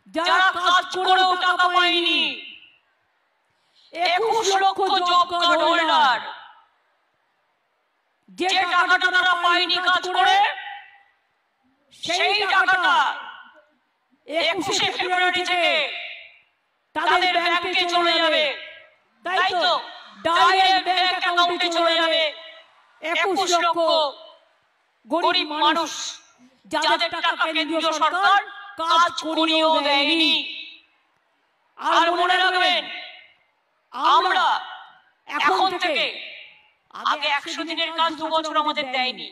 যারা কাজ করেও টাকা পায়নি, 21 লক্ষ জব কার্ড হোল্ডার, যে টাকাটা তারা পায়নি কাজ করে, সেই টাকাটা 21শে ফেব্রুয়ারি থেকে তাদের ব্যাংকে চলে যাবে। তাই তো ডাইরেক্ট ব্যাংক অ্যাকাউন্টে চলে যাবে 21 লক্ষ গরিব মানুষ, যাদের টাকা কেন্দ্রীয় সরকার কাজ করিয়েও দেয়নি। আর মনে রাখবেন, আমরা এখন থেকে, আগে 100 দিনের কাজ 2 বছর আমাদের দেয়নি,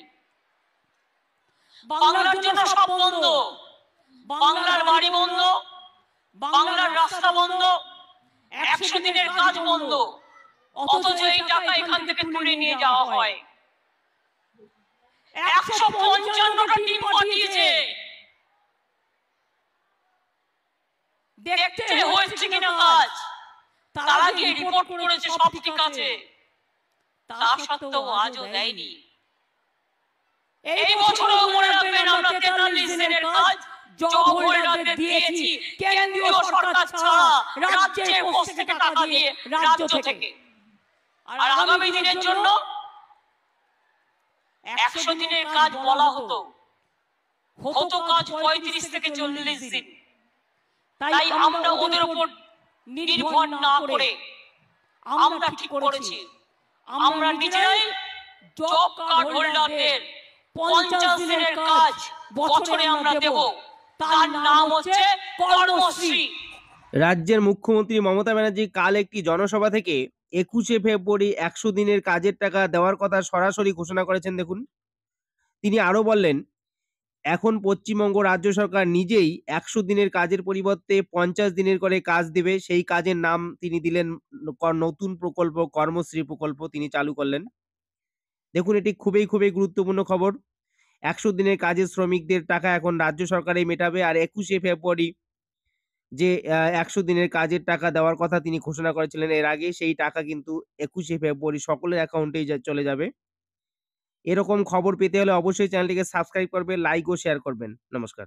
বাংলার জন্য সব বন্ধ, বাংলার বাড়ি বন্ধ, বাংলার রাস্তা বন্ধ, 100 দিনের কাজ বন্ধ, অথচ এই টাকা এখান থেকে তুলে নিয়ে যাওয়া হয়। 155টা টিম পাঠিয়েছে, দেখতে হয়েছে কিনা কাজ, তারা গিয়ে রিপোর্ট করেছে সব ঠিক আছে, তা সত্ত্বেও আজও দেয়নি। এই বছরও মনে রাখবেন, আমরা 43 দিনের কাজ জব হোল্ডারদের দিয়েছি কেন্দ্রীয় সরকার ছাড়া, রাজ্যের কোষ থেকে টাকা দিয়ে, রাজ্য থেকে। আর আগামী দিনের জন্য 100 দিনের কাজ বলা হতো কাজ 35 থেকে 40 দিন। তাই আমরা ওদের উপর নির্ভর না করে আমরা ঠিক করেছি, আমরা নিজেরাই জব কার্ড হোল্ডারদের 50 দিনের কাজ বছরে আমরা দেব, তার নাম হচ্ছে কর্মশ্রী। রাজ্যের মুখ্যমন্ত্রী মমতা ব্যানার্জি কাল একটি জনসভা থেকে 21শে ফেব্রুয়ারি 100 দিনের কাজের টাকা দেওয়ার কথা সরাসরি ঘোষণা করেছেন। দেখুন, তিনি আরো বললেন, এখন পশ্চিমবঙ্গ রাজ্য সরকার নিজেই 100 দিনের কাজের পরিবর্তে 50 দিনের করে কাজ দেবে। সেই কাজের নাম তিনি দিলেন নতুন প্রকল্প, কর্মশ্রী প্রকল্প তিনি চালু করলেন। দেখুন, এটি খুবই গুরুত্বপূর্ণ খবর। 100 দিনের কাজের শ্রমিকদের টাকা এখন রাজ্য সরকারই মেটাবে। আর 21শে ফেব্রুয়ারি যে 100 দিনের কাজের টাকা দেওয়ার কথা তিনি ঘোষণা করেছিলেন এর আগে, সেই টাকা কিন্তু 21শে ফেব্রুয়ারি সকলের অ্যাকাউন্টেই চলে যাবে। এরকম খবর পেতে হলে অবশ্যই চ্যানেলটিকে সাবস্ক্রাইব করবেন, লাইক ও শেয়ার করবেন। নমস্কার।